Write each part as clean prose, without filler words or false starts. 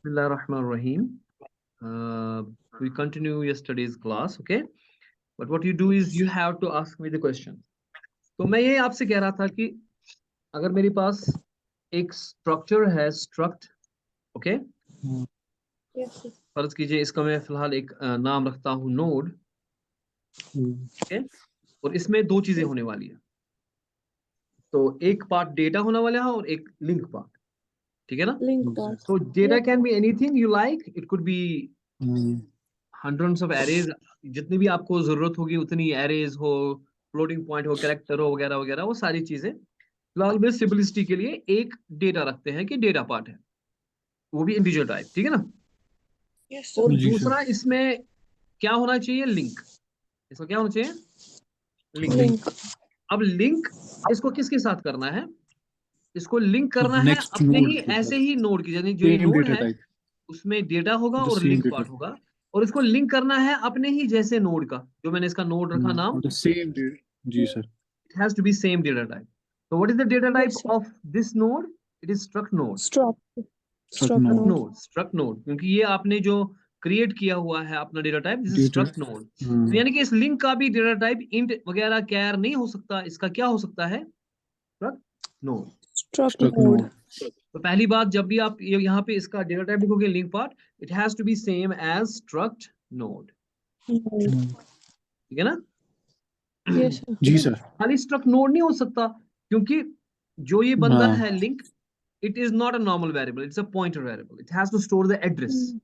Bismillahirrahmanirrahim. We continue yesterday's class, okay? But what you do is you have to ask me the question. तो मैं ये आपसे कह रहा था कि अगर मेरे पास एक स्ट्रक्चर है स्ट्रक्ट, ओके, Yes, sir. फर्ज कीजिए इसका मैं फिलहाल एक नाम रखता हूँ नोड, ओके, और इसमें दो चीजें होने वाली है। तो एक पार्ट डेटा होने वाला है और एक लिंक पार्ट, ठीक है ना? Link part. तो data Yes, can sir. Be anything you like, it could be hundreds of arrays, जितनी भी आपको जरूरत होगी उतनी एरेज हो, फ्लोटिंग पॉइंट हो, कैरेक्टर हो, वगैरह वगैरह, वो सारी चीजें। फिलहाल में सिंपलिसिटी के लिए एक डेटा रखते हैं कि डेटा पार्ट है, वो भी इंटीजर टाइप, ठीक है ना? Yes, sir. और दूसरा इसमें क्या होना चाहिए? लिंक। इसका क्या होना चाहिए? लिंक। Link. अब लिंक इसको किसके साथ करना है? इसको लिंक करना है नेक्स्ट अपने नोड ही के ऐसे साथ, ही नोड की, यानी जो ये सेम नोड डेटा है टाइप, उसमें डेटा होगा द और सेम लिंक डेटा, पार्ट होगा, और इसको लिंक करना है अपने ही जैसे नोड का, जो मैंने इसका नोड रखा नाम, द सेम डेटा। जी sir. it has to be same data type. So what is the data type Yes, sir. of this node? It is struct node. Struct. Struct node Struct node. node, struct node, क्योंकि ये आपने जो create किया हुआ है अपना data type, this is data. Struct node. तो यानी कि इस लिंक का भी डेटा टाइप इंट वगैरह कैर नहीं हो सकता, इसका क्या हो सकता है? Struct node. Struct struct node. Node. तो पहली बात, जब भी आप यहाँ पे इसका डेटा टाइप लिखोगे link part, it has to be same as struct node, Node. ठीक है ना? Yes, sir. जी सर। खाली स्ट्रक्ट नोड नहीं हो सकता, क्योंकि जो ये बंदा हाँ, है link, it is not a normal variable, it's a pointer variable, it has to store the address, Mm.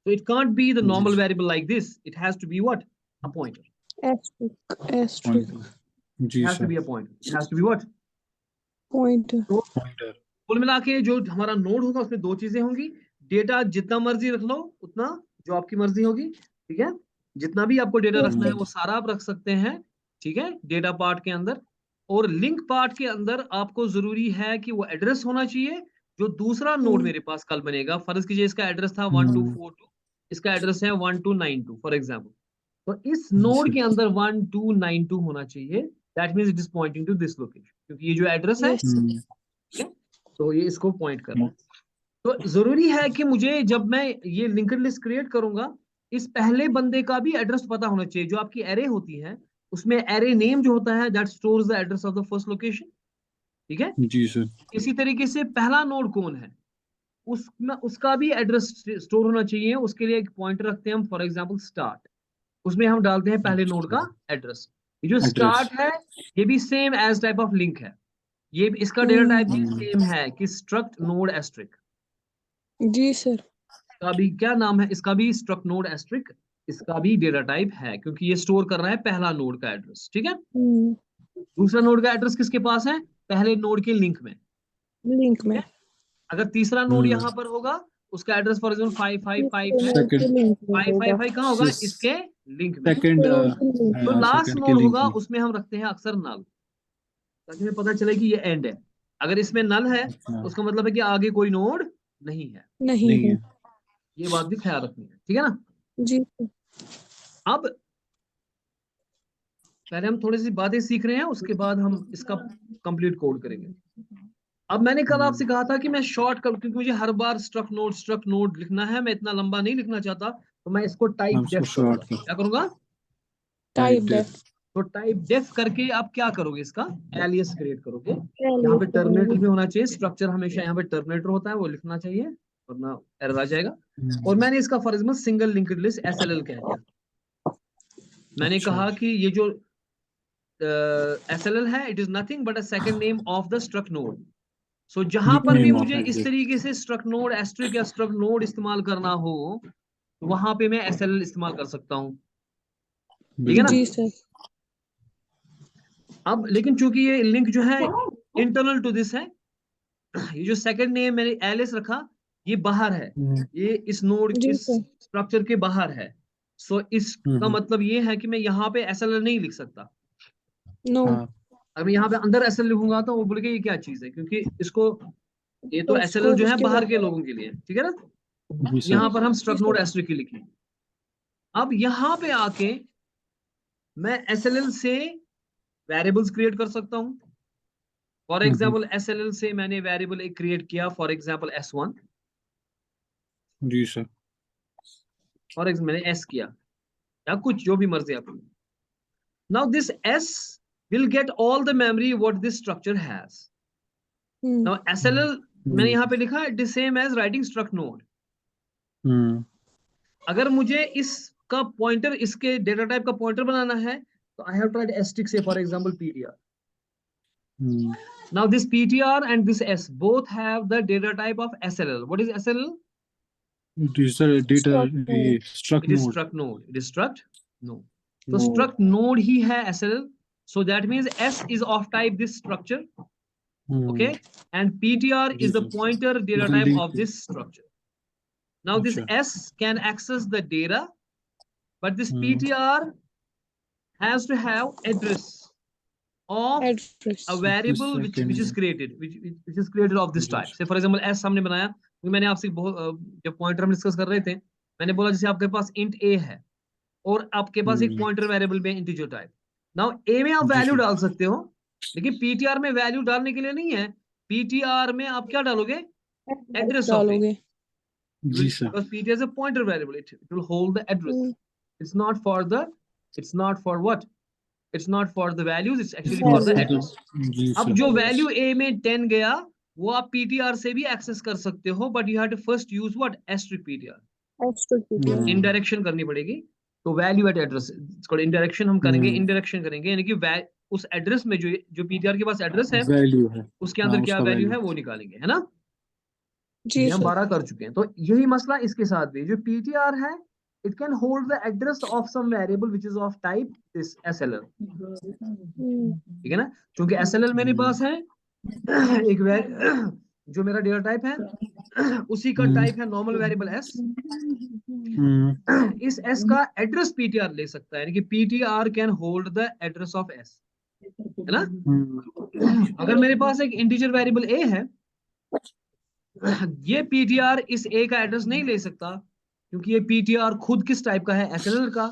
so it can't be the जी normal variable like this, it has to be what? A pointer, Asterisk. Asterisk. it जी has to sir. be a pointer, it has to be what? Pointer. तो pointer. कुल मिला के जो हमारा node होगा उसमें दो चीजें होंगी, डेटा जितना मर्जी रख लो उतना, जो आपकी मर्जी होगी, ठीक है? जितना भी आपको डेटा Yes, रखना है sir. वो सारा आप रख सकते हैं, ठीक है, डेटा पार्ट के अंदर। और लिंक पार्ट के अंदर आपको जरूरी है कि वो एड्रेस होना चाहिए जो दूसरा नोड Mm. मेरे पास कल बनेगा। फर्ज कीजिए इसका एड्रेस था 1242, इसका एड्रेस है 1292 फॉर एग्जाम्पल, तो इस नोड के अंदर 1292 होना चाहिए, that means it is pointing to this location, क्योंकि ये जो एड्रेस है, Yes, sir. ठीक है, तो ये इसको पॉइंट कर रहा है। तो जरूरी है कि मुझे जब मैं ये लिंक्ड लिस्ट क्रिएट करूंगा, इस पहले बंदे का भी एड्रेस पता होना चाहिए। जो आपकी एरे होती है उसमें एरे नेम जो होता है that stores the address of the first location, ठीक है? जी सर। इसी तरीके से पहला नोड कौन है उसमें उसका भी एड्रेस स्टोर होना चाहिए, उसके लिए एक पॉइंटर रखते हैं हम, फॉर एग्जांपल स्टार्ट, उसमें हम डालते हैं पहले नोड का एड्रेस। ये जो एड्रेस। स्टार्ट है ये भी same as type of link है, ये इसका डेटा Mm. टाइप भी सेम है कि स्ट्रक्ट नोड एस्ट्रिक। जी सर. इसका भी क्या नाम है? इसका भी स्ट्रक्ट नोड एस्ट्रिक, इसका भी डेटा टाइप है, क्योंकि ये स्टोर कर रहा है पहला नोड का एड्रेस, ठीक है? Mm. दूसरा नोड का एड्रेस किसके पास है? पहले नोड के लिंक में, Link ठीक में. है? अगर तीसरा नोड यहाँ पर होगा, उसका एड्रेस फॉर एग्जाम्पल 555 है, नोड के लिंक में होगा. 555 कहाँ होगा? इसके लिंक में। सेकंड। दूसरे नोड के लिंक जो में. लास्ट सेकंड के नोड लिंक होगा में। उसमें हम रखते हैं अक्सर नल, ताकि हमें पता चले कि ये एंड है। अगर इसमें नल है अच्छा, उसका मतलब है कि आगे कोई नोड नहीं है, नहीं नहीं है. है। ये बात भी ख्याल रखनी है, ठीक है ना? जी सर. अब पहले हम थोड़ी सी बातें सीख रहे हैं, उसके बाद हम इसका कंप्लीट कोड करेंगे। अब मैंने कल आपसे कहा था कि मैं शॉर्ट कर, क्योंकि मुझे हर बार स्ट्रक्ट नोड लिखना है, मैं इतना लंबा नहीं लिखना चाहता, तो मैं इसको टाइप हम इसको डेफ करूंगा। शॉर्ट कर क्या करूंगा? Type typedef. तो टाइप डेफ करके आप क्या करोगे? इसका एलियस क्रिएट करोगे। यहाँ पे एलियस टर्मिनेटर करेंगे. भी होना चाहिए, स्ट्रक्चर हमेशा यहाँ पे टर्मिनेटर होता है, वो लिखना चाहिए वरना एरर आ जाएगा। और मैंने इसका for example single linked list SLL कह दिया। मैंने अच्छा। कहा कि ये जो SLL है, it is nothing but a second name of the struct node. So जहां पर भी निकनेम ऑफ मुझे इस एग्जिट। तरीके से स्ट्रक्ट नोड एस्ट्रिक या स्ट्रक्ट नोड इस्तेमाल करना हो, तो वहां पे मैं SLL इस्तेमाल कर सकता हूँ, ठीक है ना? जी सर. अब लेकिन चूंकि ये लिंक जो है इंटरनल टू दिस है, ये जो सेकंड नेम मैंने एलिस रखा ये बाहर है, ये इस नोड जी इस सर. स्ट्रक्चर के बाहर है। सो इसका मतलब ये है कि मैं यहाँ पे SLL नहीं लिख सकता। नो. हाँ, अगर मैं यहाँ पे अंदर SLL लिखूंगा तो वो बोलेगा ये क्या चीज है, क्योंकि इसको ये तो तो SLL स्कोप जो है उसके बाहर के बाहर. लोगों के लिए, ठीक है ना? जी सर। यहाँ पर हम जी स्ट्रक्ट नोड सर. एस्ट्रिक लिखे। अब यहाँ पे आके मैं SLL से वेरिएबल्स क्रिएट कर सकता हूँ। फॉर एग्जाम्पल SLL से मैंने वेरिएबल एक क्रिएट किया, for example S1, ji sir. और मैंने एस किया या कुछ जो भी मर्जी आपको। Now this S will get all the memory what this structure has. Now SLL मैंने यहाँ पे लिखा है it is same as writing struct node. अगर मुझे इसका पॉइंटर, इसके डेटा टाइप का पॉइंटर बनाना है तो आई हैव ट्राइड एस्टिक से for example PTR. Now this PTR and this S both have the data type of SLL. What is SLL? It is the data struct It is node. struct node. It is struct node. So struct node ही है SLL. So that means S is of type this structure. Okay. And PTR is the pointer data type of this structure. Now this S can access the data, but this PTR has to have address of a variable which is created, which is created of this type. Say for example S हमने बनाया, मैंने आपसे जब pointer हम discuss कर रहे थे, मैंने बोला जैसे आपके पास int a है और आपके पास एक पॉइंटर वेरिएबल में इंटीजर टाइप। नाउ a में आप वैल्यू डाल सकते हो, लेकिन ptr में वैल्यू डालने के लिए नहीं है। ptr में आप क्या डालोगे? एड्रेस डालोगे। जी sir. Because ptr is a pointer variable, it will hold the address. It's not for what? It's not for the values, it's actually for the address. अब जो वैल्यू a में 10 गया वो आप ptr से भी एक्सेस कर सकते हो, but you have to first use what? asterisk ptr. इंडायरेक्शन करनी पड़ेगी। तो वैल्यू एट एड्रेस, इसको इंडायरेक्शन हम करेंगे, इंडायरेक्शन करेंगे यानी कि उस एड्रेस में जो पीटीआर के पास एड्रेस है वैल्यू है, उसके अंदर क्या वैल्यू है वो निकालेंगे, है ना? जी हम 12 कर चुके हैं। तो यही मसला इसके साथ भी, जो पीटीआर है it can hold the address of some variable which is of type this SLL. ठीक है ना? क्योंकि SLL मेरे पास है एक जो मेरा डेटा टाइप है उसी का टाइप है नॉर्मल वेरिएबल S। इस S का एड्रेस PTR ले सकता है, यानी कि PTR can hold the address of S, है ना? अगर मेरे पास एक इंटीजर वेरिएबल A है, ये PTR इस A का एड्रेस नहीं ले सकता, क्योंकि ये PTR खुद किस टाइप का है? SLL का,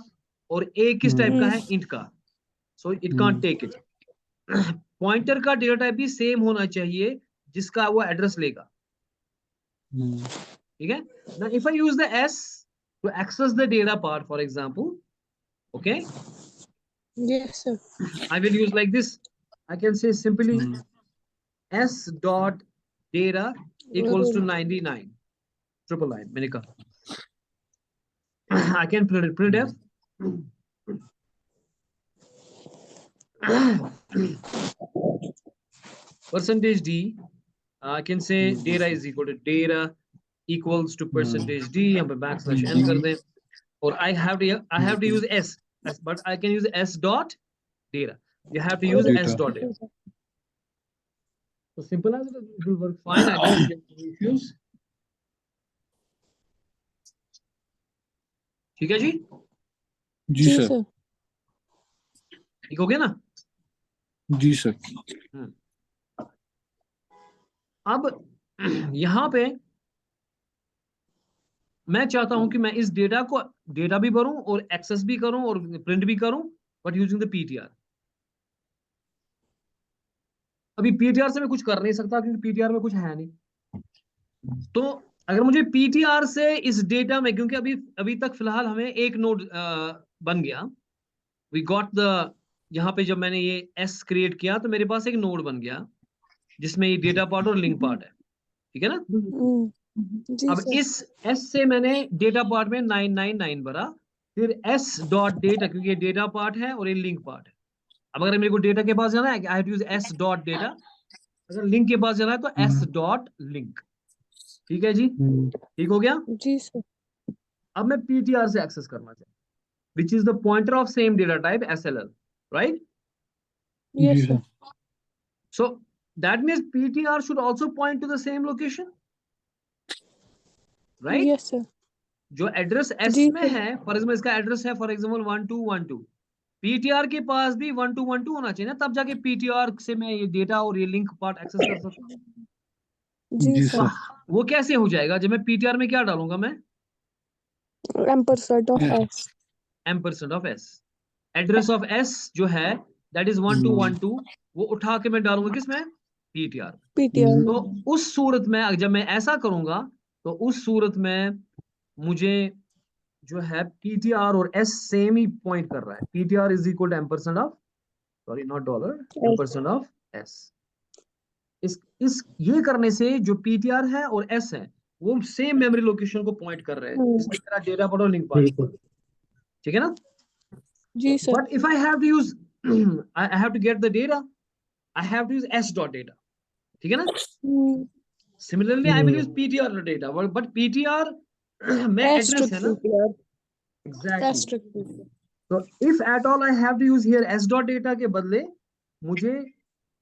और A किस टाइप का है? int का। So it can't take it. Pointer का डेटा टाइप भी सेम होना चाहिए जिसका वो एड्रेस लेगा, ठीक है? Now if I use the S to access the data part, for example, okay? Yes sir. I will use like this. I can say simply S dot data equals to 99 triple line मैंने कहा। I can printf percentage D. I can say data is equal to data equals to percentage D, यहाँ पे backslash n कर दें, और I have to use S, but I can use S dot data. You have to use S dot data. So simple as it will work fine. I don't get any issues. ठीक है जी? जी sir. ठीक हो गया ना? जी sir. अब यहाँ पे मैं चाहता हूं कि मैं इस डेटा भी भरूं और एक्सेस भी करूं और प्रिंट भी करूं, बट यूजिंग द पीटीआर। अभी पीटीआर से मैं कुछ कर नहीं सकता क्योंकि पीटीआर में कुछ है नहीं। तो अगर मुझे पीटीआर से इस डेटा में, क्योंकि अभी तक फिलहाल हमें एक नोड बन गया, वी गॉट द, यहाँ पे जब मैंने ये एस क्रिएट किया तो मेरे पास एक नोड बन गया जिसमें ये डेटा पार्ट और लिंक पार्ट है, ठीक है ना? अब इस एस से मैंने डेटा पार्ट में 999 भरा, फिर एस डॉट डेटा, क्योंकि ये डेटा पार्ट है और ये लिंक पार्ट है। अब अगर मेरे को डेटा के पास जाना है, I have to use S dot data. अगर लिंक के पास जाना है तो एस डॉट लिंक। ठीक है जी? ठीक हो गया जी सर। अब मैं पीटीआर से एक्सेस करना चाहता हूं, which is the pointer of same data type SLL, right? Yes sir. So that means PTR should also point to the same location, right? Yes sir. जो एड्रेस S में है, for example इसका address है for example 1212, PTR के पास भी 1212 होना चाहिए ना, तब जाके PTR से मैं ये डेटा और ये लिंक पार्ट एक्सेस कर सकता हूँ। जी सर। वो कैसे हो जाएगा? जब मैं PTR में क्या डालूंगा? मैं ampersand of S, ampersand of S, address of S जो है दैट इज 1212, वो उठा के मैं डालूंगा किसमें? PTR। तो उस सूरत में जब मैं ऐसा करूंगा तो उस सूरत में मुझे जो है पीटीआर और एस सेम ही पॉइंट कर रहा है। PTR is equal to ampersand of, sorry not dollar, ampersand of S. इस ये करने से जो पीटीआर है और एस है वो सेम मेमोरी लोकेशन को पॉइंट कर रहे हैं। इसमें मेरा डेटा पढ़ो लिंक पास, बिल्कुल ठीक है ना। जी sir. But if I have to use I have to get the data, I have to use S dot data, ठीक है ना। Similarly I will use PTR dot data, but PTR में एड्रेस है ना, PTR, एग्जैक्टली। asterisk PTR. तो if at all I have to use here S dot data के बदले मुझे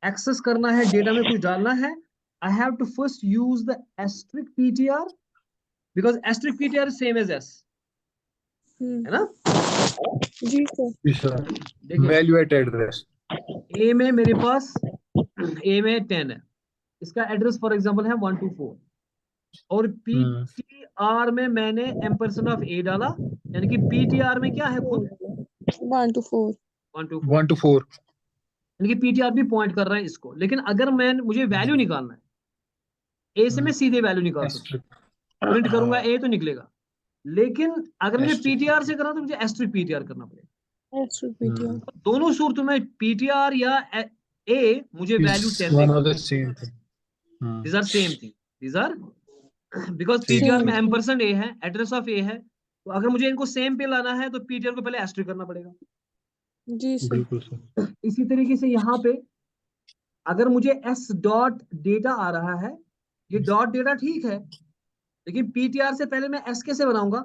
एक्सेस करना है, डेटा में कुछ डालना है, I have to first use the asterisk PTR, because asterisk PTR is same as S, है ना। जी सर। जी सर। देखिए वैल्यू एट एड्रेस ए में मेरे पास ए में 10 है, इसका एड्रेस फॉर एग्जांपल है 124, और पीटीआर में मैंने एम्परसेंड ऑफ ए डाला, यानी कि पीटीआर में क्या है खुद 1 to 4. 124, 1 to 4 यानी कि पीटीआर भी पॉइंट कर रहा है इसको। लेकिन अगर मुझे वैल्यू निकालना है, ए से मैं सीधे वैल्यू निकाल सकता हूँ, प्रिंट करूंगा ए तो निकलेगा। लेकिन अगर मुझे Asterisk. पीटीआर से करना तो मुझे एस्ट्रिक पीटीआर करना पड़ेगा। Asterisk PTR. दोनों सूरतों में पीटीआर या ए मुझे वैल्यू 10 one देगा। of the same thing. These are same thing. These are because PTR में एम्परसेंड ए है, एड्रेस ऑफ ए है, तो अगर मुझे इनको सेम पे लाना है तो पीटीआर को पहले एस्ट्रिक करना पड़ेगा। जी सर। बिल्कुल सर। इसी तरीके से यहाँ पे अगर मुझे एस डॉट डेटा आ रहा है, ये डॉट डेटा ठीक है, लेकिन पीटीआर से पहले मैं एस कैसे बनाऊंगा,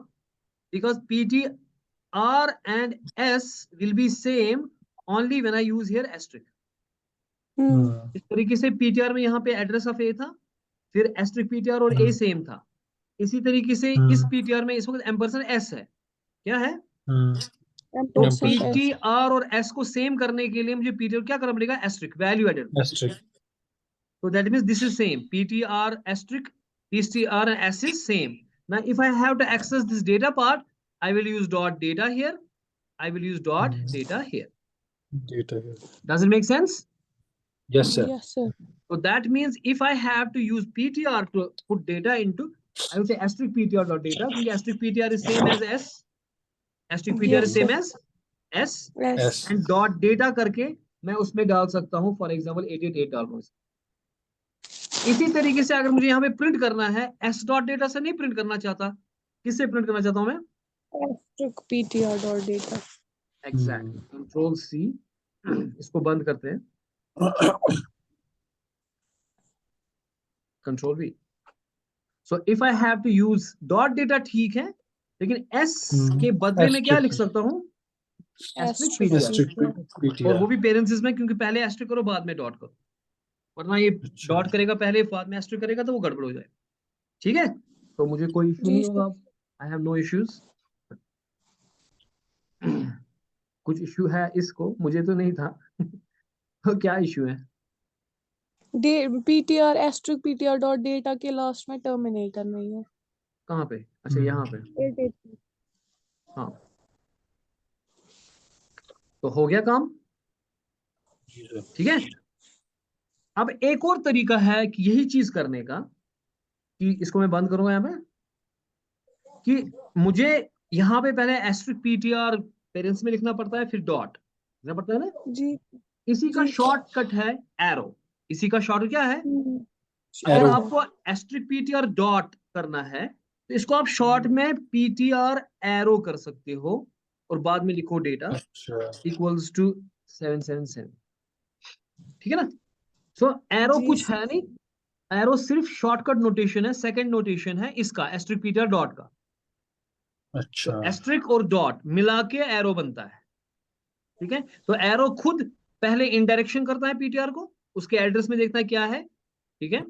because PTR and S will be same only when I use here asterisk. इस तरीके से पीटीआर में यहाँ पे एड्रेस ऑफ ए था, फिर एस्ट्रिक पीटीआर और ए सेम था। इसी तरीके से इस पीटीआर में इस वक्त एम्परसेंड एस है, क्या है, तो Ampersand S. पीटीआर और एस को सेम करने के लिए मुझे पीटीआर क्या करना पड़ेगा, asterisk value added. Asterisk. So that means this is same. PTR asterisk, PTR and S is same. Now, if I have to access this data part, I will use dot data here. I will use dot data here. Data here. Does it make sense? Yes sir. Yes sir. So that means if I have to use PTR to put data into, I will say asterisk PTR dot data. Because asterisk PTR is same as S. Asterisk PTR is Yes, same sir. as S. S. S. And dot data करके मैं उसमें डाल सकता हूँ, for example 888 डाल दूँ। इसी तरीके से अगर मुझे यहाँ पे प्रिंट करना है, एस डॉट डेटा से नहीं प्रिंट करना चाहता, किससे प्रिंट करना चाहता हूँ मैं, Asterisk PTR dot data. Exact control C, इसको बंद करते हैं, control V. So if I have to use dot data ठीक है, लेकिन एस के बदले में क्या लिख सकता हूँ, एस्ट्रिक पीटीआर, Asterisk PTR. और वो भी पेरेंथेसिस में, क्योंकि पहले एस्ट्रिक करो बाद में डॉट करो, वरना ये अच्छा। डॉट करेगा पहले बाद में एस्ट्रिक करेगा तो वो गड़बड़ हो जाए। ठीक है, तो मुझे कोई इशू नहीं होगा, आई हैव नो इश्यूज। कुछ इशू है इसको, मुझे तो नहीं था। तो क्या इशू है, PTR asterisk PTR dot data के लास्ट में टर्मिनेटर नहीं है। कहाँ पे, अच्छा यहाँ पे, 888. हाँ तो हो गया काम, जी सर। ठीक है। अब एक और तरीका है कि यही चीज करने का, कि इसको मैं बंद करूंगा यहाँ पे, कि मुझे यहाँ पे पहले एस्ट्रिक पीटीआर पेरेंट्स में लिखना पड़ता है, फिर डॉट लिखना पड़ता है ना, जी। इसी का जी। शॉर्टकट है एरो। इसी का शॉर्ट क्या है, अगर Arrow. आपको एस्ट्रिक पीटीआर डॉट करना है तो इसको आप शॉर्ट में पीटीआर एरो कर सकते हो, और बाद में लिखो डेटा अच्छा। इक्वल्स टू 777, ठीक है ना। सो एरो जी कुछ सर। है नहीं, एरो सिर्फ शॉर्टकट नोटेशन है, सेकंड नोटेशन है इसका एस्ट्रिक पीटीआर डॉट का। अच्छा। तो एस्ट्रिक और डॉट मिला के एरो बनता है, ठीक है। तो एरो खुद पहले इनडायरेक्शन करता है पीटीआर को, उसके एड्रेस में देखता है क्या है, ठीक है,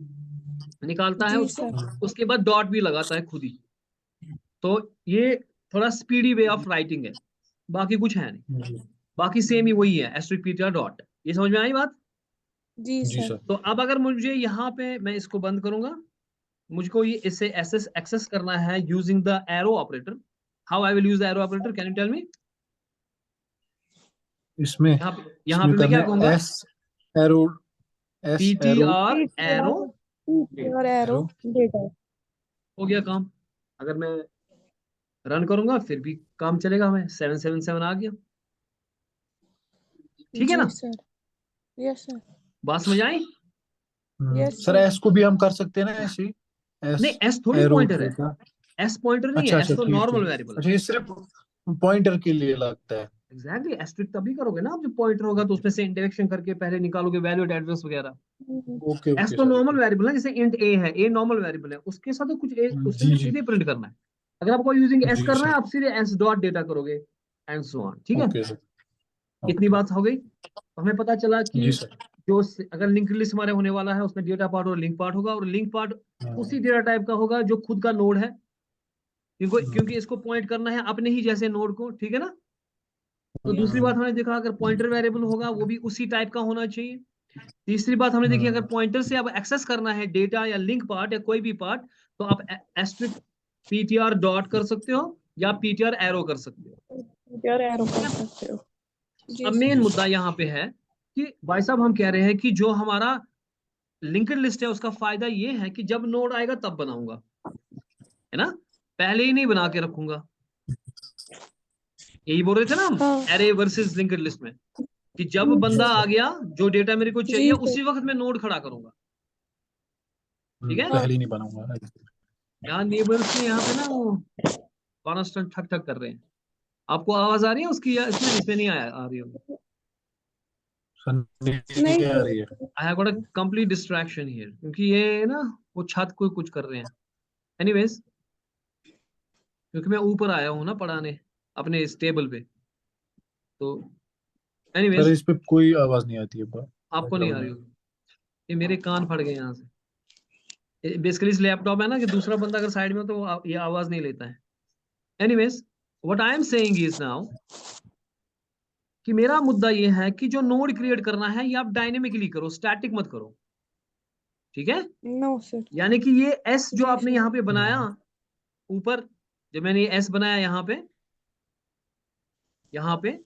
निकालता है जी उसको, सर। उसके बाद डॉट भी लगाता है खुद ही। तो ये थोड़ा स्पीडी वे ऑफ राइटिंग है, बाकी कुछ है नहीं, बाकी सेम ही वही है, एस्ट्रिक पीटीआर डॉट। ये समझ में आई बात। जी जी सर। सर। तो अब अगर मुझे यहाँ पे, मैं इसको बंद करूंगा, मुझको ये इससे एक्सेस करना है using the arrow operator. How I will use the arrow operator, can you tell me. इसमें यहाँ पे मैं क्या कहूंगा, S arrow, S arrow, PTR arrow PTR arrow data. हो गया काम। अगर मैं रन करूंगा फिर भी काम चलेगा, हमें 777 आ गया। ठीक है ना, जी सर। Yes sir. बात समझ आई? Yes sir sir. एस को भी हम कर सकते हैं ना ऐसे ही, नहीं, एस एस थोड़ी एरो पॉइंटर है, डेटा। एस पॉइंटर नहीं अच्छा है, अच्छा एस तो ठीक नॉर्मल ठीक। वेरिएबल है। अच्छा ये सिर्फ पॉइंटर के लिए लगता है। एग्जैक्टली, एस्ट्रिक तभी करोगे ना आप जब पॉइंटर होगा, तो उसमें से इंटरेक्शन करके पहले निकालोगे वैल्यू एड्रेस वगैरह। ओके एस ओके तो सर ओके। नॉर्मल वेरिएबल है, जैसे इंट ए है, ए नॉर्मल वेरिएबल है, उसके साथ तो कुछ उसमें जी से जी सीधे प्रिंट करना है। अगर आपको यूजिंग एस जी करना है, सर। आप सीधे एस डॉट डेटा करोगे एंड सो ऑन। ठीक है, ओके सर। इतनी ओके बात हो गई। तो हमें पता चला कि जी सर। अगर लिंक लिस्ट हमारे होने वाला है, उसमें डेटा पार्ट और लिंक पार्ट होगा, और लिंक पार्ट उसी हम्म, डेटा टाइप का होगा जो खुद का नोड है, क्योंकि हम्म, इसको पॉइंट करना है अपने ही जैसे नोड को। ठीक है ना। तो दूसरी बात हम्म, हमने देखा, अगर पॉइंटर वेरिएबल होगा वो भी उसी टाइप का होना चाहिए। तीसरी बात हमने देखी, अगर हम्म, पॉइंटर से अब एक्सेस करना है डेटा या लिंक पार्ट या कोई भी पार्ट, तो आप एस्ट्रिक पीटीआर डॉट कर सकते हो या पीटीआर एरो कर सकते हो। यार एरो ठीक कर है। सकते हो। जी अब सर। मेन जी मुद्दा सर। यहाँ पे है कि भाई साहब हम कह रहे हैं कि जो हमारा लिंक्ड लिस्ट है उसका फायदा ये है कि जब नोड आएगा तब बनाऊंगा, है ना, पहले ही नहीं बना के रखूंगा। यही बोल रहे थे ना हम, हाँ। एरे वर्सेस लिंक्ड लिस्ट में, कि जब जी बंदा आ सर। गया जो डेटा मेरे को चाहिए जी सर। उसी वक्त मैं नोड खड़ा करूंगा। ठीक है। हाँ। पहले ही नहीं बनाऊंगा। यहाँ नेबर्स में यहाँ पे ना वो कॉन्स्टेंट ठक ठक कर रहे हैं। आपको आवाज आ रही है उसकी, या इसमें इसमें नहीं आया आ रही होगी? सर नहीं नहीं आ रही है। Sir. I have got a complete distraction here, क्योंकि ये ना वो छत को कुछ कर रहे हैं। एनीवेज, क्योंकि मैं ऊपर आया हूँ ना पढ़ाने अपने इस टेबल पे, तो सर एनीवेज इस पे कोई आवाज नहीं आती है आपको नहीं आ बैकग्राउंड रही में। होगी। ये मेरे कान फट गए यहाँ से। बेसिकली इस लैपटॉप है ना कि दूसरा बंदा अगर साइड में हो तो ये आवाज नहीं लेता है। Anyways, what I am saying is now कि मेरा मुद्दा ये है कि जो नोड क्रिएट करना है ये आप डायनेमिकली करो, स्टैटिक मत करो। ठीक है। No sir. यानी कि ये एस जो जी आपने सर। यहाँ पे बनाया हम्म, ऊपर, जब मैंने ये एस बनाया यहाँ पे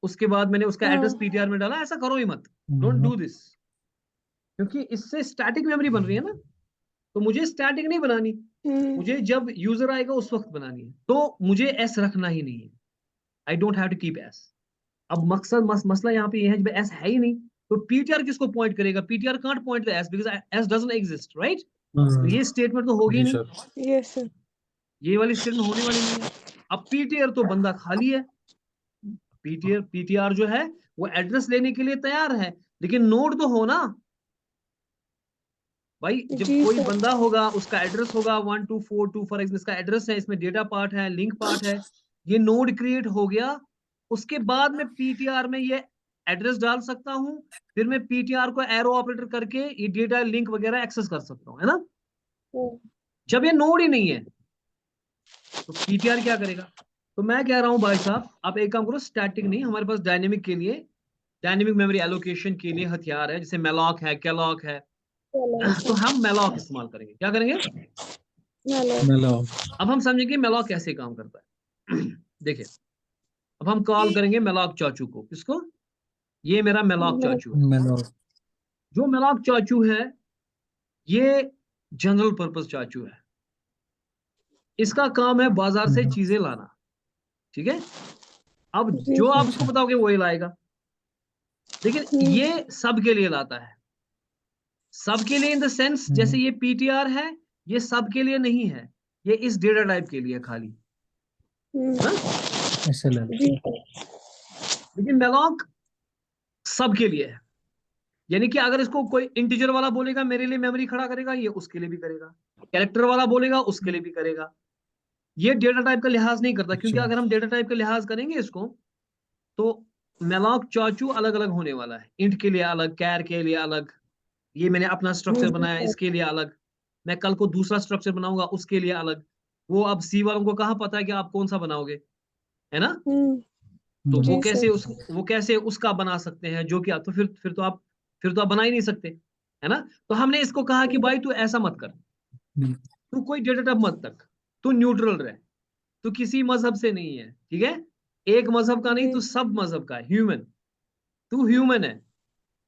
उसके बाद मैंने उसका एड्रेस हाँ। पीटीआर में डाला, ऐसा करो ही मत। डोंट हम्म, डू दिस, क्योंकि इससे स्टैटिक मेमोरी बन रही है ना, तो मुझे स्टैटिक नहीं बनानी, हम्म। मुझे जब यूजर आएगा उस वक्त बनानी है, तो मुझे एस रखना ही नहीं है। I don't have to keep S. अब मसला यहाँ पे ये है, जब एस है ही नहीं तो पीटीआर किसको पॉइंट करेगा? PTR can't point the S because S doesn't exist, right? तो हम्म, ये स्टेटमेंट तो होगी जी नहीं, सर। Yes sir. ये वाली स्टेटमेंट होने वाली नहीं है। अब पीटीआर तो बंदा खाली है, पीटीआर जो है वो एड्रेस लेने के लिए तैयार है, लेकिन नोड तो हो ना भाई। जब जी कोई सर। बंदा होगा उसका एड्रेस होगा 1242 फॉर एग्जाम्पल, इसका एड्रेस है, इसमें डेटा पार्ट है, लिंक पार्ट है, ये नोड क्रिएट हो गया। उसके बाद में पीटीआर में ये एड्रेस डाल सकता हूँ, फिर मैं पीटीआर को एरो ऑपरेटर करके ये डेटा लिंक वगैरह एक्सेस कर सकता हूँ, है ना। जब ये नोड ही नहीं है तो पीटीआर क्या करेगा? तो मैं कह रहा हूँ भाई साहब, आप एक काम करो, स्टैटिक नहीं, हमारे पास डायनेमिक के लिए, डायनेमिक मेमोरी एलोकेशन के लिए हथियार है, जैसे मेलॉक है, कैलॉक है। चलो तो सर। हम मेलॉक इस्तेमाल करेंगे। क्या करेंगे? हेलो। मेला। अब हम समझेंगे मेलॉक कैसे काम करता है। देखिए, अब हम कॉल करेंगे मेलॉक चाचू को। किसको? ये मेरा मेलॉक चाचू है। मेला। जो मेलॉक चाचू है ये जनरल पर्पस चाचू है, इसका काम है बाजार से हम्म, चीजें लाना। ठीक है। अब जी जो आप सर। उसको अच्छा। बताओगे वही लाएगा, लेकिन ये सबके लिए लाता है। सबके लिए इन द सेंस, जैसे हम्म, ये पीटीआर है, ये सबके लिए नहीं है, ये इस डेटा टाइप के लिए खाली, है ना। ऐसे ले लो। जी सर। लेकिन मेलॉक सबके लिए है, यानी कि अगर इसको कोई इंटीजर वाला बोलेगा मेरे लिए मेमोरी खड़ा करेगा, ये उसके लिए भी करेगा। कैरेक्टर वाला बोलेगा उसके लिए भी करेगा। ये डेटा टाइप का लिहाज नहीं करता, क्योंकि अच्छा। अगर हम डेटा टाइप का लिहाज करेंगे इसको, तो मेलॉक चाचू अलग अलग होने वाला है। इंट के लिए अलग, कैर के लिए अलग, ये मैंने अपना स्ट्रक्चर जी बनाया सर। इसके लिए अलग, मैं कल को दूसरा स्ट्रक्चर बनाऊंगा उसके लिए अलग। वो अब सी वालों को कहाँ पता है कि आप कौन सा बनाओगे, है ना। तो जी हम्म, सर। वो कैसे उसका बना सकते हैं, जो कि आप तो फिर तो आप बना ही नहीं सकते, है ना। तो हमने इसको कहा कि भाई तू ऐसा मत कर, तू कोई डेटा टाइप मत तक, तू न्यूट्रल रह, तू किसी मजहब से नहीं है, ठीक है। एक मजहब का नहीं, जी। तू सब मजहब का है, ह्यूमन, तू ह्यूमन है।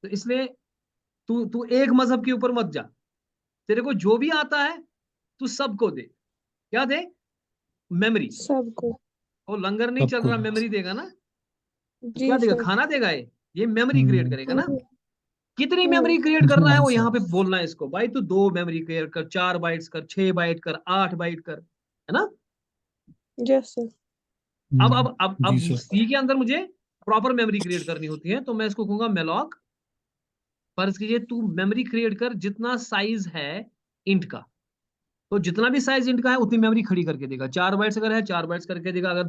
तो इसलिए तू तू एक मजहब के ऊपर मत जा, तेरे को जो भी आता है तू सबको दे। क्या दे? मेमोरी। सबको। और लंगर नहीं चल सबको रहा, yes. मेमोरी देगा ना, तो जी क्या देगा, सर। खाना देगा, ये मेमोरी क्रिएट करेगा ना। हम्म, कितनी मेमोरी क्रिएट कर रहा है वो Yes, यहाँ sir. पे बोलना है इसको, भाई तू 2 मेमोरी क्रिएट कर, 4 बाइट्स कर, 6 बाइट कर, 8 बाइट कर, है ना। Yes sir. अब जी सर. सी के अंदर मुझे प्रॉपर मेमोरी क्रिएट करनी होती है, तो मैं इसको कहूंगा मेलॉक। फर्ज कीजिए तू मेमोरी क्रिएट कर जितना साइज है इंट का, तो जितना भी साइज इंट का है उतनी मेमोरी खड़ी करके देगा। 4 बाइट्स अगर है 4 बाइट्स करके देगा, अगर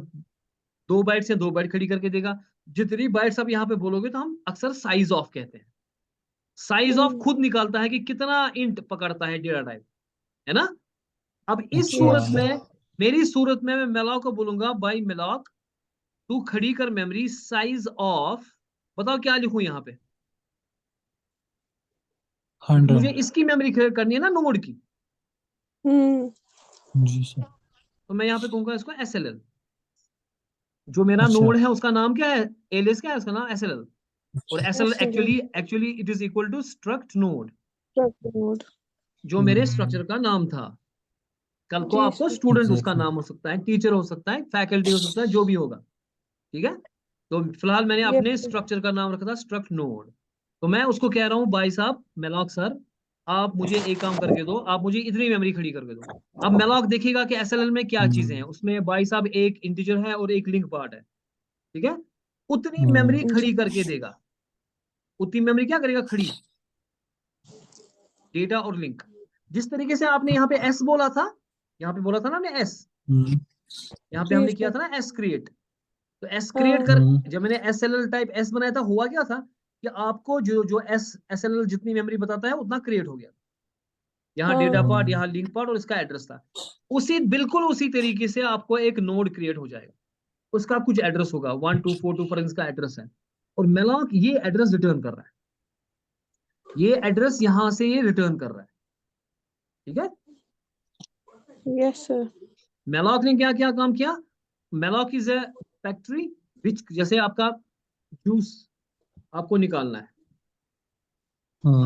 2 बाइट्स है 2 बाइट खड़ी करके देगा। जितनी बाइट्स आप यहाँ पे बोलोगे तो हम अक्सर साइज ऑफ कहते हैं। साइज ऑफ खुद निकालता है कि कितना इंट पकड़ता है डेटा टाइप, है ना। अब इस अच्छा. सूरत में, मेरी सूरत में मैं मेलॉक को बोलूंगा भाई मेलॉक तू खड़ी कर मेमोरी साइज ऑफ, बताओ क्या लिखूं यहाँ पे, क्योंकि मुझे 100. इसकी मेमोरी क्रिएट करनी है ना नोड की। जी सर. तो मैं यहाँ पे कहूंगा इसको SLL। जो मेरा अच्छा. नोड है उसका नाम क्या है, एलिस क्या है उसका नाम, SLL। और SLL SLL actually it is equal to struct node, node. जो मेरे स्ट्रक्चर का नाम था। कल को जी आपको सर। स्टूडेंट उसका Exactly. नाम हो सकता है, टीचर हो सकता है, फैकल्टी हो सकता है, जो भी होगा, ठीक है। तो फिलहाल मैंने यस अपने सर। स्ट्रक्चर का नाम रखा था स्ट्रक्ट नोड। तो मैं उसको कह रहा हूँ भाई साहब मेलॉक सर, आप मुझे एक काम करके दो, आप मुझे इतनी मेमोरी खड़ी करके दो। अब मेलॉक देखेगा कि SLL में क्या चीजें हैं, उसमें भाई साहब एक इंटीजर है और एक लिंक पार्ट है, ठीक है। उतनी मेमोरी जी। खड़ी करके देगा। उतनी मेमोरी क्या करेगा खड़ी, डेटा और लिंक। जिस तरीके से आपने यहाँ पे एस बोला था, यहाँ पे बोला था ना हमने एस, यहाँ पे जी हमने किया सर। था ना एस क्रिएट। तो एस क्रिएट हाँ। कर, जब मैंने SLL टाइप एस बनाया था, हुआ क्या था कि आपको जो जो SLL जितनी मेमोरी बताता है उतना क्रिएट हो गया। यहाँ डेटा हाँ। पार्ट, यहाँ लिंक पार्ट और इसका एड्रेस था। उसी बिल्कुल उसी तरीके से आपको एक नोड क्रिएट हो जाएगा, उसका कुछ एड्रेस होगा 1242 फॉर इसका एड्रेस है। और मेलॉक ये एड्रेस रिटर्न कर रहा है, ये एड्रेस यहां से ये रिटर्न कर रहा है, ठीक है। Yes sir. मेलॉक ने क्या क्या काम किया, मेलॉक इज ए फैक्ट्री विच, जैसे आपका जूस आपको निकालना है,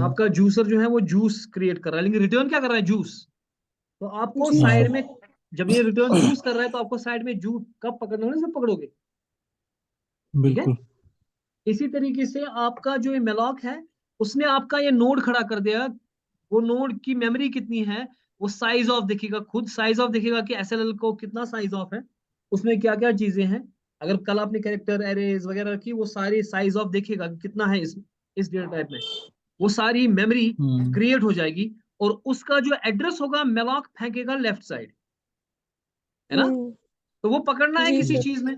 आपका जूसर जो है वो जूस क्रिएट कर रहा है, लेकिन रिटर्न क्या कर रहा है, जूस। तो आपको जी साइड सर। में, जब ये रिटर्न जूस कर रहा है तो आपको साइड में जूस कब पकड़ना होगा, इसमें पकड़ोगे, ठीक है। बिल्कुल. इसी तरीके से आपका जो ये मेलॉक है, उसने आपका ये नोड खड़ा कर दिया। वो नोड की मेमोरी कितनी है, वो साइज ऑफ देखेगा, खुद साइज ऑफ देखेगा कि SLL को कितना साइज ऑफ है, उसमें क्या क्या चीजें हैं। अगर कल आपने कैरेक्टर एरेज वगैरह रखी, वो सारी साइज ऑफ देखेगा कि कितना है इस डेटा टाइप में। वो सारी मेमोरी क्रिएट हो जाएगी और उसका जो एड्रेस होगा मेलॉक फेंकेगा लेफ्ट साइड, है ना। तो वो पकड़ना है जी किसी सर। चीज में,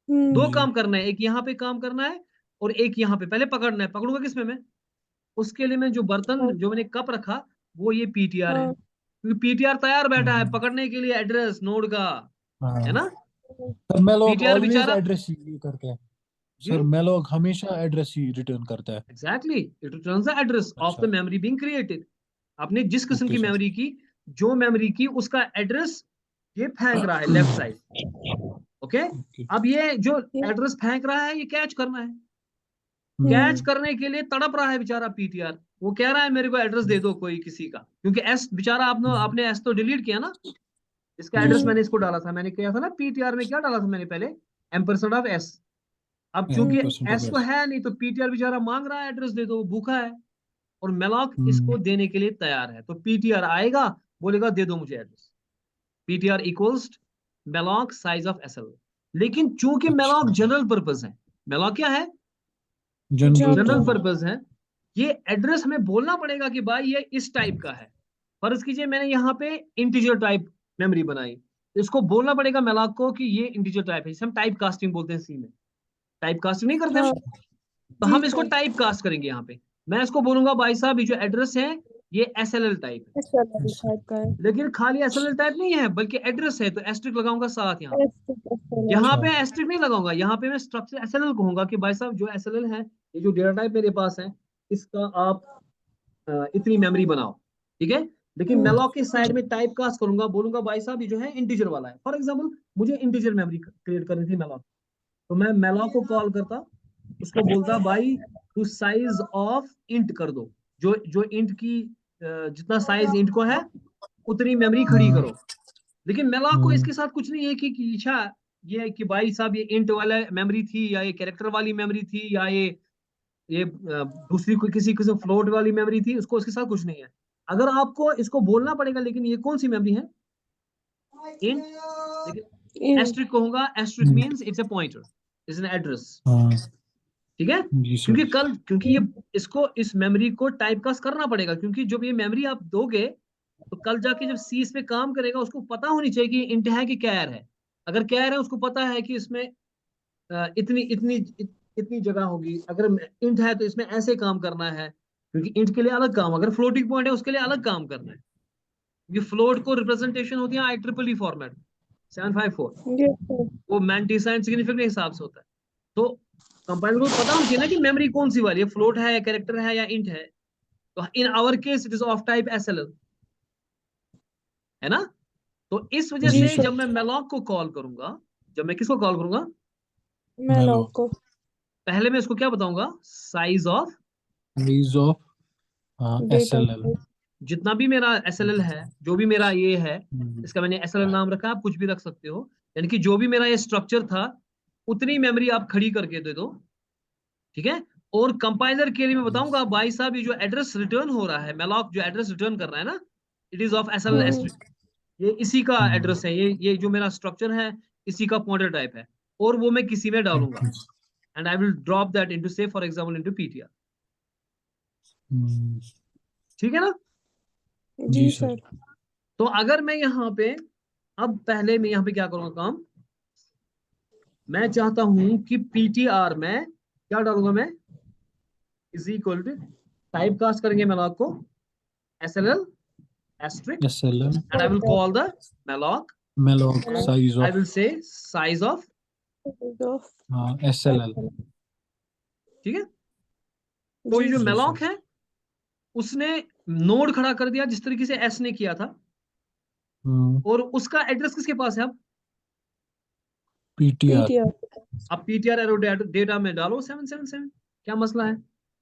दो काम करना है, एक यहाँ पे काम करना है और एक यहाँ पे, पहले पकड़ना है। पकड़ूंगा किसमें मैं, उसके लिए मैं जो बर्तन, जो मैंने कप रखा, वो ये PTR है, हाँ। क्योंकि PTR तैयार बैठा है पकड़ने के लिए एड्रेस नोड का, है ना। सर मेलॉक PTR ऑलवेज बेचारा, एड्रेस ही करता है. जी सर मेलॉक हमेशा एड्रेस ही रिटर्न करता है. Exactly, it returns the address of the अच्छा. Memory being created. आपने जिस किस्म ओके की सर. मेमोरी की, जो मेमोरी की, उसका एड्रेस ये फेंक रहा है लेफ्ट साइड, ओके। ओके. अब ये जो एड्रेस फेंक रहा है, ये कैच करना है। कैच करने के लिए तड़प रहा है बेचारा PTR। वो कह रहा है मेरे को एड्रेस दे दो कोई किसी का, क्योंकि एस बेचारा आपने एस तो डिलीट किया ना। इसका एड्रेस मैंने इसको डाला था, मैंने किया था ना PTR में, क्या डाला था मैंने पहले, एम्परसेंड ऑफ एस। अब चूंकि एस तो है नहीं, तो PTR बेचारा मांग रहा है एड्रेस दे दो, भूखा है। और मेलॉक इसको देने के लिए तैयार है, तो PTR आएगा, बोलेगा दे दो मुझे address. PTR equals malloc size of SL। लेकिन चूंकि मेलॉक जनरल पर्पज है, मेलॉक क्या है, जनरल जनरल। पर्पज है, ये एड्रेस हमें बोलना पड़ेगा कि भाई ये इस टाइप का है। फर्ज कीजिए मैंने यहाँ पे इंटीजर टाइप मेमोरी बनाई, तो इसको बोलना पड़ेगा मेलॉक को कि ये इंटीजर टाइप है, जिसे हम टाइप कास्टिंग बोलते हैं, सी में टाइप कास्टिंग नहीं करते हम। हाँ। तो जी हम इसको सर। टाइप कास्ट करेंगे यहाँ पे। मैं इसको बोलूंगा भाई साहब ये जो एड्रेस है ये SLL टाइप है, SLL टाइप का है। लेकिन खाली SLL टाइप नहीं है बल्कि एड्रेस है, तो एस्ट्रिक लगाऊंगा साथ यहाँ पे। SLL। यहाँ अच्छा. पे एस्ट्रिक नहीं लगाऊंगा, यहाँ पे मैं स्ट्रक्चर SLL कहूंगा कि भाई साहब जो SLL है, ये जो डेटा टाइप मेरे पास है, इसका आप इतनी मेमोरी बनाओ, ठीक है। लेकिन मेलॉक के साइड में टाइप कास्ट करूंगा, बोलूंगा भाई साहब ये जो है इंटीजर वाला है। फॉर एग्जांपल मुझे इंटीजर मेमोरी क्रिएट करनी थी मेलॉक, तो मैं मेलॉक को कॉल करता, उसको बोलता भाई तू साइज ऑफ इंट कर दो, जो जो इंट की जितना साइज इंट को है उतनी मेमोरी खड़ी करो। लेकिन मेलॉक को इसके साथ कुछ नहीं है कि अच्छा ये कि भाई साहब ये इंट वाला मेमोरी थी या ये कैरेक्टर वाली मेमोरी थी या ये दूसरी कोई किसी किसी फ्लोट वाली मेमोरी थी, उसको उसके साथ कुछ नहीं है। अगर आपको इसको बोलना पड़ेगा लेकिन ये कौन सी मेमोरी है, इंट, लेकिन एस्ट्रिक कहूंगा, asterisk means it's a pointer, it's an address, ठीक है। जी सर। क्योंकि ये इसको इस मेमोरी को टाइप कास्ट करना पड़ेगा, क्योंकि जब ये मेमोरी आप दोगे तो कल जाके जब सी इस पे काम करेगा उसको पता होनी चाहिए कि इंट है कि कैर है। अगर कैर है उसको पता है कि इसमें इतनी इतनी इतनी जगह होगी, अगर इंट है तो इसमें ऐसे काम करना है, क्योंकि इंट के लिए अलग काम, अगर फ्लोटिंग पॉइंट है उसके लिए अलग काम करना है, क्योंकि फ्लोट को रिप्रेजेंटेशन होती है IEEE फॉर्मेट 754, Yes, sir. वो मैंटिसा एंड सिग्निफिकेंट के हिसाब से होता है। तो कंपाइलर को पता होना चाहिए ना कि मेमोरी कौन सी वाली है, फ्लोट है या कैरेक्टर है या इंट है। तो in our case it is of type SLL, है ना। तो इस वजह जी से सर। जब मैं मेलॉक को कॉल करूंगा, जब मैं किसको कॉल करूंगा, मेलॉक को। पहले मैं इसको क्या बताऊंगा, size of size of data. SLL। जितना भी मेरा SLL है, जो भी मेरा ये है, इसका मैंने SLL नाम रखा, आप कुछ भी रख सकते हो, यानी कि जो भी मेरा ये स्ट्रक्चर था उतनी मेमोरी आप खड़ी करके दे दो, ठीक है। और कंपाइलर के लिए मैं बताऊंगा भाई साहब ये जो एड्रेस रिटर्न हो रहा है, मेलॉक जो एड्रेस रिटर्न कर रहा है ना, it is of SLL asterisk, ये इसी का एड्रेस है, ये जो मेरा स्ट्रक्चर है इसी का पॉइंटर टाइप है, और वो मैं किसी में डालूंगा, and I will drop that into से फॉर एग्जांपल इनटू PTR, ठीक है ना। जी सर। तो अगर मैं यहाँ पे, अब पहले मैं यहाँ पे क्या करूंगा काम, मैं चाहता हूं कि PTR में क्या डालूंगा मैं, is equal to, type cast करेंगे मेलॉक को SLL asterisk, SLL and I will call the malloc, malloc and size I of will say size of, SLL। ठीक है। तो ये जो जी malloc सर। है उसने नोड खड़ा कर दिया जिस तरीके से S ने किया था, और उसका एड्रेस किसके पास है अब PTR। अब PTR एरो डेटा में डालो 777, क्या मसला है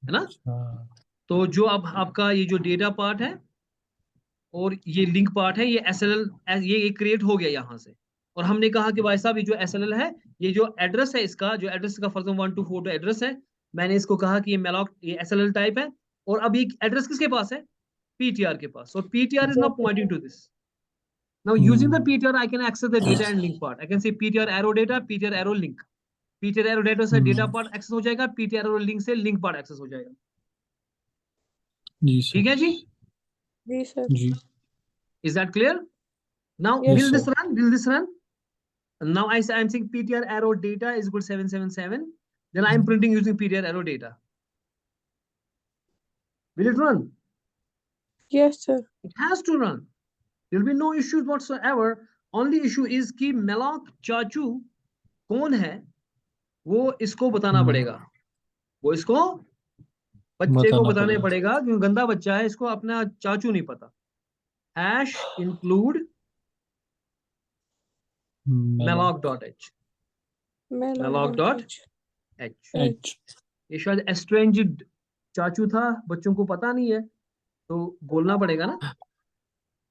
ना। तो जो अब आपका ये जो डेटा पार्ट है और ये लिंक पार्ट है, ये SLL ये क्रिएट हो गया यहाँ से, और हमने कहा कि भाई साहब ये जो SLL है, ये जो एड्रेस है इसका, जो एड्रेस का फॉर एग्जांपल 1242 एड्रेस है, मैंने इसको कहा कि ये मेलॉक ये SLL टाइप है, और अब ये एड्रेस किसके पास है, PTR के पास, so PTR is now pointing to this. Now using the PTR I can access the data and link part. I can say PTR arrow data, PTR arrow link. PTR arrow data से data part access हो जाएगा, PTR arrow link से link part access हो जाएगा, जी sir. ठीक है जी। जी सर। जी। Is that clear? Now Yes, will this sir. run? Will this run? Now I'm saying PTR arrow data is equal to 777. Then I'm printing using PTR arrow data. Will it run? Yes, sir. It has to run. There will be no issues whatsoever. Only issue is कि malloc चाचू कौन है, वो इसको बताना पड़ेगा, वो इसको बच्चे को बताने पड़ेगा, क्योंकि गंदा बच्चा है, इसको अपना चाचू नहीं पता। हैश इंक्लूड malloc.h, malloc.h, ये शायद एस्ट्रेंज्ड चाचू था, बच्चों को पता नहीं है तो बोलना पड़ेगा ना।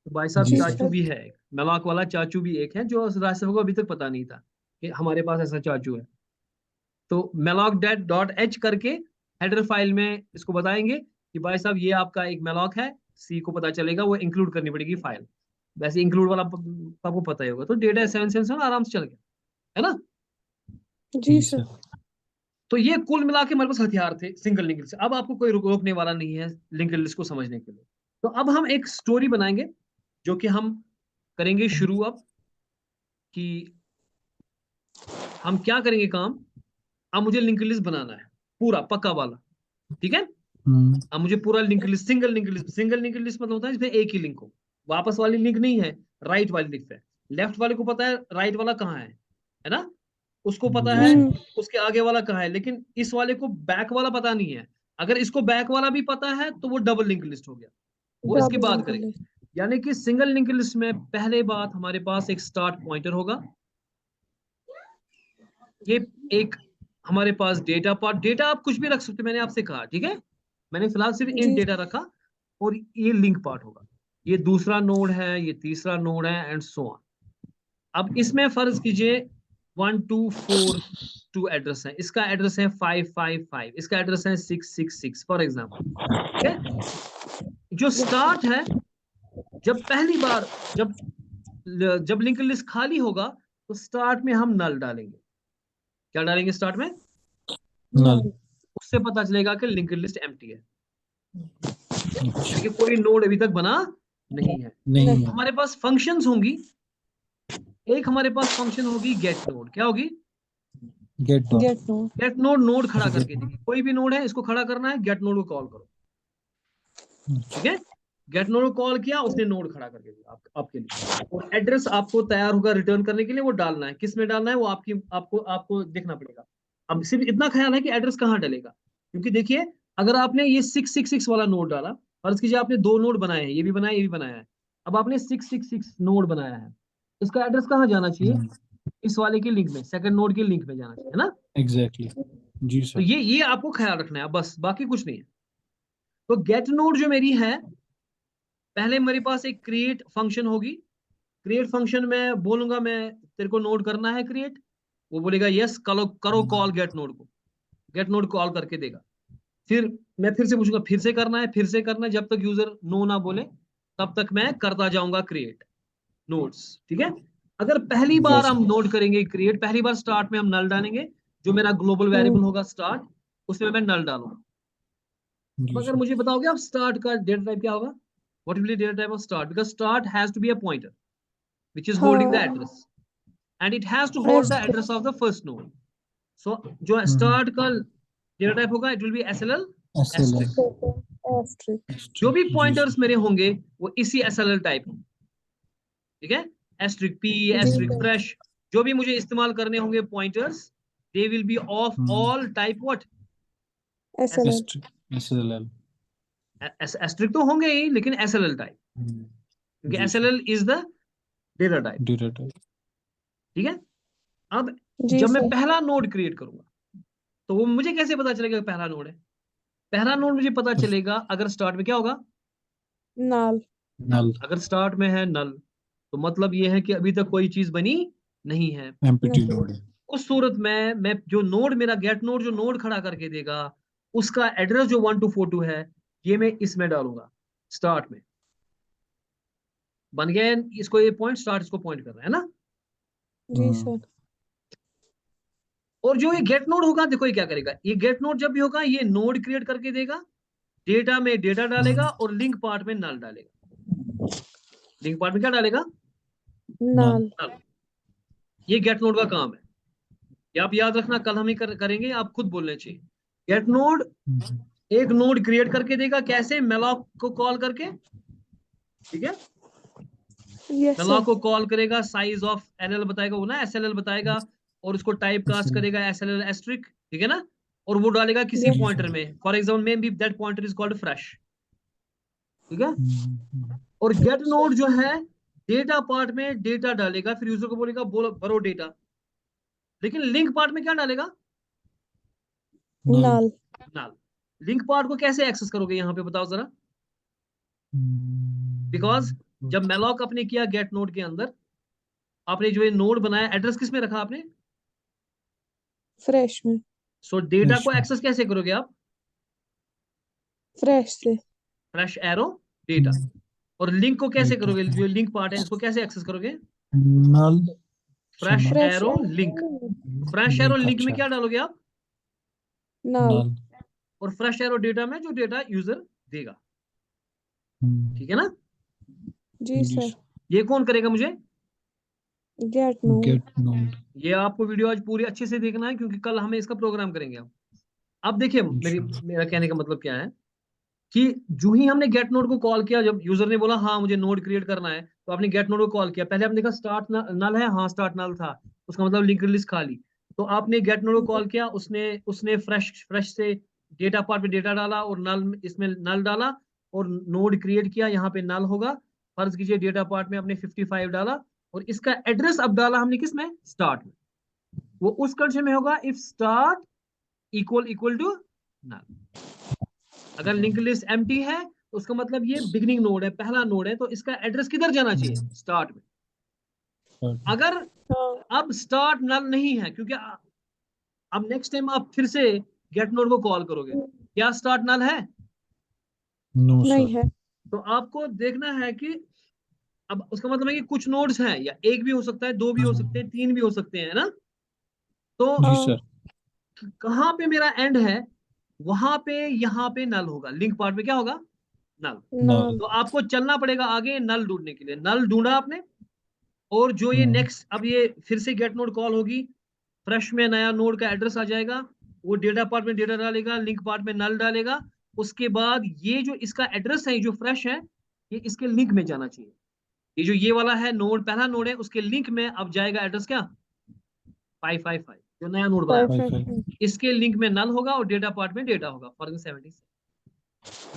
तो भाई साहब जी चाचू सर। भी है एक, मेलॉक वाला चाचू भी एक है, जो राशिद को अभी तक पता नहीं था कि हमारे पास ऐसा चाचू है। तो malloc.h करके हेडर फाइल में इसको बताएंगे कि भाई साहब ये आपका एक मेलॉक है, सी को पता चलेगा, वो इंक्लूड करनी पड़ेगी फाइल, वैसे इंक्लूड वाला आपको पता ही होगा। तो डेटा 777 आराम से चल गया, है ना। जी सर। तो ये कुल मिला के हमारे पास हथियार थे सिंगल लिंक लिस्ट। अब आपको कोई रोकने वाला नहीं है लिंक लिस्ट को समझने के लिए। तो अब हम एक स्टोरी बनाएंगे जो कि हम करेंगे शुरू अब, कि हम क्या करेंगे काम। अब मुझे लिंक लिस्ट बनाना है पूरा पक्का वाला, ठीक है। अब मुझे पूरा link list, single link list मतलब होता है जिसमें एक ही लिंक हो, वापस वाली लिंक नहीं है, राइट वाली लिंक है। लेफ्ट वाले को पता है राइट वाला कहाँ है ना, उसको पता है उसके आगे वाला कहाँ है, लेकिन इस वाले को बैक वाला पता नहीं है। अगर इसको बैक वाला भी पता है तो वो डबल लिंक लिस्ट हो गया, वो इसके बाद करेंगे। यानी कि सिंगल लिंक लिस्ट में पहले बात हमारे पास एक स्टार्ट पॉइंटर होगा, ये एक हमारे पास डेटा पार्ट, डेटा आप कुछ भी रख सकते हो, मैंने आपसे कहा, ठीक है। मैंने फिलहाल सिर्फ इन डेटा रखा, और ये लिंक पार्ट होगा, ये दूसरा नोड है, ये तीसरा नोड है, एंड सो ऑन, अब इसमें फर्ज कीजिए 1242 एड्रेस है, इसका एड्रेस है 555, इसका एड्रेस है 666 फॉर एग्जाम्पल। ठीक है, जो स्टार्ट है, जब पहली बार जब जब लिंक लिस्ट खाली होगा तो स्टार्ट में हम नल डालेंगे। क्या डालेंगे स्टार्ट में? null. उससे पता चलेगा कि लिंक लिस्ट एम्प्टी है, लेकिन कोई नोड अभी तक बना नहीं है। नहीं है। हमारे पास फंक्शंस होंगी, एक हमारे पास फंक्शन होगी गेट नोड। क्या होगी? Get dot. Get node. Get node, node खड़ा करके देगी। कोई भी नोड है, इसको खड़ा करना है, गेट नोड को कॉल करो। ठीक है, गेट नोड को कॉल किया, उसने नोड खड़ा करके दिया आपके लिए, और एड्रेस आपको तैयार होगा रिटर्न करने के लिए। वो डालना है, किस में डालना है वो आपको देखना पड़ेगा। अब सिर्फ इतना ख्याल है कि एड्रेस कहाँ डलेगा, क्योंकि देखिए अगर आपने ये 666 वाला नोड डाला, फर्ज कीजिए आपने दो नोड बनाए हैं, ये भी बनाया ये भी बनाया है, अब आपने 666 नोड बनाया है, इसका एड्रेस कहाँ जाना चाहिए? इस वाले के लिंक में, सेकंड नोड के लिंक में जाना चाहिए, है ना? Exactly. जी तो सर। ये आपको ख्याल रखना है बस, बाकी कुछ नहीं है। तो गेट नोड जो मेरी है, पहले मेरे पास एक क्रिएट फंक्शन होगी। क्रिएट फंक्शन में बोलूंगा मैं तेरे को नोड करना है क्रिएट, वो बोलेगा यस, करो करो कॉल गेट नोड को, गेट नोड कॉल करके देगा। फिर मैं फिर से पूछूंगा, फिर से करना है, फिर से करना है, जब तक यूजर नो ना बोले तब तक मैं करता जाऊंगा क्रिएट नोड्स। ठीक है, अगर पहली बार हम नोड करेंगे क्रिएट, पहली बार स्टार्ट में हम नल डालेंगे, जो मेरा ग्लोबल वेरिएबल होगा स्टार्ट, उसमें मैं नल डालूंगा। अब जी अगर सर। मुझे बताओगे आप स्टार्ट का डेटा टाइप क्या होगा, what will be data type of start, because start has to be a pointer which is holding the हाँ address and it has to hold the asterisk. address of the first node. So जो start का data type होगा it will be SLL SLL. asterisk। Asterisk. जो भी जी pointers sir. मेरे होंगे वो इसी SLL टाइप होंगे। ठीक है, asterisk p, जी asterisk सर। fresh, जो भी मुझे इस्तेमाल करने होंगे pointers, they will be of all type what? एसएलएल। SLL. asterisk तो होंगे ही, लेकिन SLL टाइप, क्योंकि जी sir. SLL is the data type। Data type. ठीक है, अब जी जब मैं सर। पहला नोड क्रिएट करूंगा तो वो मुझे कैसे पता चलेगा कि पहला नोड है? पहला नोड मुझे पता चलेगा अगर स्टार्ट में क्या होगा, नाल। Null. अगर स्टार्ट में है नल, तो मतलब ये है कि अभी तक कोई चीज बनी नहीं है। Empty नहीं। node है। उस सूरत में मैं जो नोड, मेरा गेट नोड जो नोड खड़ा करके देगा, उसका एड्रेस जो 1242 है, ये मैं इसमें डालूंगा स्टार्ट में। बन गया है इसको, ये पॉइंट स्टार्ट इसको पॉइंट कर रहा है ना। जी सर। और जो ये गेट नोड होगा, देखो ये क्या करेगा, ये गेट नोड जब भी होगा ये नोड क्रिएट करके देगा, डेटा में डेटा डालेगा और लिंक पार्ट में नल डालेगा। लिंक पार्ट में क्या डालेगा? नाल। नल। ये गेट नोड का काम है, ये आप याद रखना, कल हम ही करेंगे, आप खुद बोलने चाहिए। गेट नोड एक नोड क्रिएट करके देगा, कैसे? मेलॉक को कॉल करके। ठीक है, यस मेलॉक सर। को कॉल करेगा, साइज ऑफ एलएल बताएगा वो ना, एसएलएल बताएगा, और उसको टाइप कास्ट करेगा एसएलएल एस्ट्रिक। ठीक है ना, और वो डालेगा किसी यस। पॉइंटर में, for example may be that pointer is called fresh. ठीक है, और गेट नोड जो है डेटा पार्ट में डेटा डालेगा, फिर यूजर को बोलेगा बोलो भरो डेटा, लेकिन लिंक पार्ट में क्या डालेगा? नाल। नल। लिंक पार्ट को कैसे एक्सेस करोगे यहाँ पे बताओ जरा, बिकॉज जब मेलॉक आपने किया गेट नोड के अंदर, आपने जो ये नोड बनाया, एड्रेस किस में रखा आपने? फ्रेश में। सो डेटा को एक्सेस कैसे करोगे आप? फ्रेश से। Fresh arrow data. और लिंक को कैसे करोगे, जो लिंक पार्ट है इसको कैसे एक्सेस करोगे? Null. Fresh fresh arrow link. Fresh arrow link में क्या डालोगे आप? नाल। Null. और फ्रेश एरो डेटा में जो डेटा यूजर देगा। ठीक है ना, जी सर। ये कौन करेगा मुझे? Get node. Get node. ये आपको वीडियो आज पूरी अच्छे से देखना है, क्योंकि कल हमें इसका प्रोग्राम करेंगे। अब देखिए मेरा कहने का मतलब क्या है, कि जो ही हमने गेट नोड को कॉल किया, जब यूजर ने बोला हाँ मुझे नोड क्रिएट करना है, तो आपने गेट नोड को कॉल किया, पहले आपने देखा स्टार्ट नल है, हाँ स्टार्ट नल था, उसका मतलब लिंक लिस्ट खाली। तो आपने गेट नोड को कॉल किया, उसने उसने फ्रेश फ्रेश से डेटा पार्ट में डेटा डाला और नल इसमें नल डाला और नोड क्रिएट किया, यहाँ पे नल होगा। फर्ज कीजिए डेटा पार्ट में आपने 55 डाला और इसका एड्रेस अब डाला हमने किस में? स्टार्ट में। वो उस कंडीशन में होगा if start equal equal to null. अगर लिंक लिस्ट एम्प्टी है तो उसका मतलब ये बिगिनिंग नोड है, पहला नोड है, तो इसका एड्रेस किधर जाना चाहिए? स्टार्ट में। अगर हाँ अब स्टार्ट नल नहीं है, क्योंकि अब नेक्स्ट टाइम आप फिर से गेट नोड को कॉल करोगे, क्या स्टार्ट नल है? नो नहीं सर। है। तो आपको देखना है कि अब उसका मतलब है कि कुछ नोड्स हैं, या एक भी हो सकता है, दो भी हो सकते हैं, तीन भी हो सकते हैं, है ना? तो जी हाँ सर। कहाँ पे मेरा एंड है, वहां पे यहाँ पे नल होगा, लिंक पार्ट में क्या होगा? नल। नल। तो आपको चलना पड़ेगा आगे नल ढूंढने के लिए। नल ढूंढा आपने, और जो ये नेक्स्ट, अब ये फिर से गेट नोड कॉल होगी, फ्रेश में नया नोड का एड्रेस आ जाएगा, वो डेटा पार्ट में डेटा डालेगा, लिंक पार्ट में नल डालेगा। उसके बाद ये जो इसका एड्रेस है, जो फ्रेश है, ये इसके लिंक में जाना चाहिए। ये जो ये वाला है नोड, पहला नोड है, उसके लिंक में अब जाएगा एड्रेस क्या? 555, जो नया नोड बनाया। परफेक्ट। इसके लिंक में नल होगा और डेटा पार्ट में डेटा होगा फॉर 76।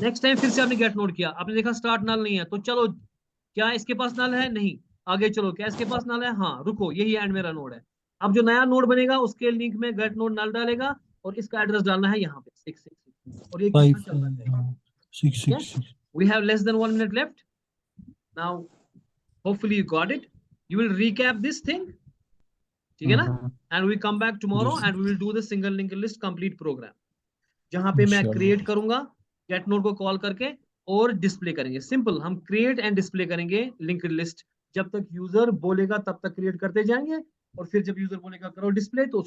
नेक्स्ट टाइम फिर से आपने गेट नोड किया, आपने देखा स्टार्ट नल नहीं है, तो चलो, क्या इसके पास नल है? नहीं। आगे चलो, क्या इसके पास नल है? हाँ, रुको, यही एंड मेरा नोड है। अब जो नया नोड बनेगा उसके लिंक में गेट नोड नल डालेगा, और इसका एड्रेस डालना है यहाँ पे 666, और ये कितना चलता जाएगा। 666। We have less than 1 minute left. Now, hopefully you got it. You will recap this thing, ठीक है ना? And we come back tomorrow and we will do the single linked list complete program. जहां पे मैं create करूंगा gate node को call करके, और डिस्प्ले करेंगे। सिंपल, हम क्रिएट एंड डिस्प्ले करेंगे लिंक्ड लिस्ट। जब तक यूजर बोलेगा तब तक क्रिएट करते जाएंगे, और फिर जब यूजर बोलेगा करो डिस्प्ले, तो